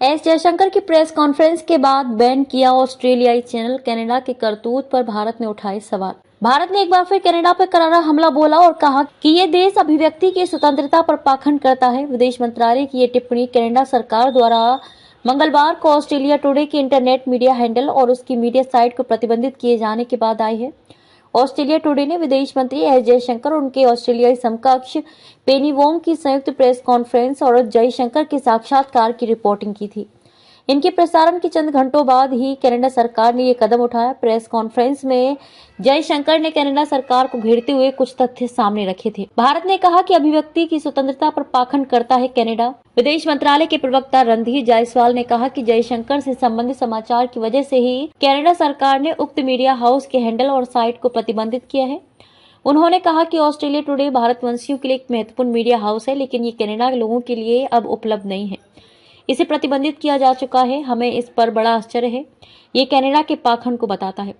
S Jaishankar की press conference के बाद बैन किया ऑस्ट्रेलियाई चैनल। कनाडा के करतूत पर भारत ने उठाए सवाल। भारत ने एक बार फिर कनाडा पर करारा हमला बोला और कहा कि ये देश अभिव्यक्ति की स्वतंत्रता पर पाखंड करता है। विदेश मंत्रालय की ये टिप्पणी कनाडा सरकार द्वारा मंगलवार को ऑस्ट्रेलिया टुडे के इंटरनेट मीडिया हैंडल और उसकी मीडिया साइट को प्रतिबंधित किए जाने के बाद आई है। ऑस्ट्रेलिया टुडे ने विदेश मंत्री एस जयशंकर और उनके ऑस्ट्रेलियाई समकक्ष पेनी वोंग की संयुक्त प्रेस कॉन्फ्रेंस और जयशंकर के साक्षात्कार की रिपोर्टिंग की थी। इनके प्रसारण के चंद घंटों बाद ही कनाडा सरकार ने ये कदम उठाया। प्रेस कॉन्फ्रेंस में जयशंकर ने कनाडा सरकार को घेरते हुए कुछ तथ्य सामने रखे थे। भारत ने कहा कि अभिव्यक्ति की स्वतंत्रता पर पाखंड करता है कनाडा। विदेश मंत्रालय के प्रवक्ता रणधीर जायसवाल ने कहा कि जयशंकर से संबंधित समाचार की वजह से ही कनाडा सरकार ने उक्त मीडिया हाउस के हैंडल और साइट को प्रतिबंधित किया है। उन्होंने कहा कि ऑस्ट्रेलिया टुडे भारतवंशियों के लिए एक महत्वपूर्ण मीडिया हाउस है, लेकिन ये कनाडा के लोगों के लिए अब उपलब्ध नहीं है। इसे प्रतिबंधित किया जा चुका है। हमें इस पर बड़ा आश्चर्य है। ये कनाडा के पाखंड को बताता है।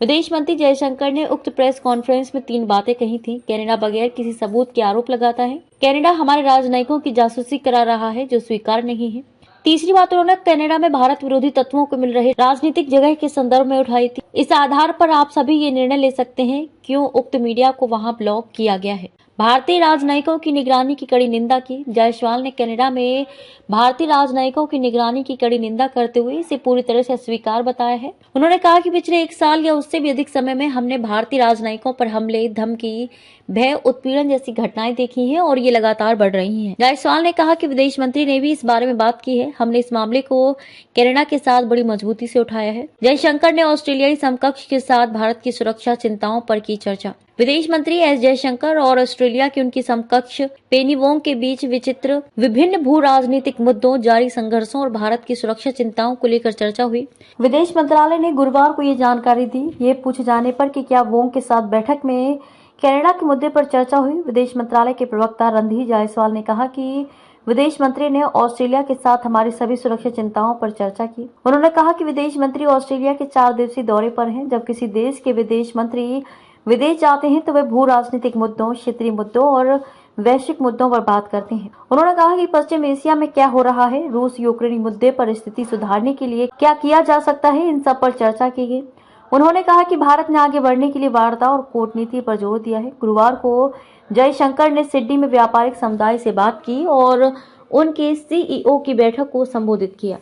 विदेश मंत्री जयशंकर ने उक्त प्रेस कॉन्फ्रेंस में 3 बातें कही थी। कनाडा बगैर किसी सबूत के आरोप लगाता है। कनाडा हमारे राजनयिकों की जासूसी करा रहा है, जो स्वीकार नहीं है। तीसरी बात उन्होंने कनाडा में भारत विरोधी तत्वों को मिल रहे राजनीतिक जगह के संदर्भ में उठाई थी। इस आधार पर आप सभी ये निर्णय ले सकते हैं क्यों उक्त मीडिया को वहां ब्लॉक किया गया है। भारतीय राजनयिकों की निगरानी की कड़ी निंदा की। जायसवाल ने कनाडा में भारतीय राजनयिकों की निगरानी की कड़ी निंदा करते हुए इसे पूरी तरह से अस्वीकार बताया है। उन्होंने कहा कि पिछले 1 साल या उससे भी अधिक समय में हमने भारतीय राजनयिकों पर हमले, धमकी, भय, उत्पीड़न जैसी घटनाएं देखी हैं और ये लगातार बढ़ रही हैं। जायसवाल ने कहा कि विदेश मंत्री ने भी इस बारे में बात की है। हमने इस मामले को कनाडा के साथ बड़ी मजबूती से उठाया है। जयशंकर ने ऑस्ट्रेलियाई समकक्ष के साथ भारत की सुरक्षा चिंताओं पर की चर्चा। विदेश मंत्री एस जयशंकर और ऑस्ट्रेलिया की उनकी समकक्ष पेनी वोंग के बीच विभिन्न भू राजनीतिक मुद्दों, जारी संघर्षों और भारत की सुरक्षा चिंताओं को लेकर चर्चा हुई। विदेश मंत्रालय ने गुरुवार को ये जानकारी दी। ये पूछे जाने पर कि क्या वोंग के साथ बैठक में कनाडा के मुद्दे पर चर्चा हुई, विदेश मंत्रालय के प्रवक्ता रणधीर जायसवाल ने कहा कि विदेश मंत्री ने ऑस्ट्रेलिया के साथ हमारी सभी सुरक्षा चिंताओं पर चर्चा की। उन्होंने कहा कि विदेश मंत्री ऑस्ट्रेलिया के 4 दिवसीय दौरे पर हैं। जब किसी देश के विदेश मंत्री विदेश जाते हैं तो वे भू राजनीतिक मुद्दों, क्षेत्रीय मुद्दों और वैश्विक मुद्दों पर बात करते हैं। उन्होंने कहा कि पश्चिम एशिया में क्या हो रहा है, रूस यूक्रेन मुद्दे पर स्थिति सुधारने के लिए क्या किया जा सकता है, इन सब पर चर्चा की गई। उन्होंने कहा कि भारत ने आगे बढ़ने के लिए वार्ता और कूटनीति पर जोर दिया है। गुरुवार को जयशंकर ने सिडनी में व्यापारिक समुदाय से बात की और उनके CEO की बैठक को संबोधित किया।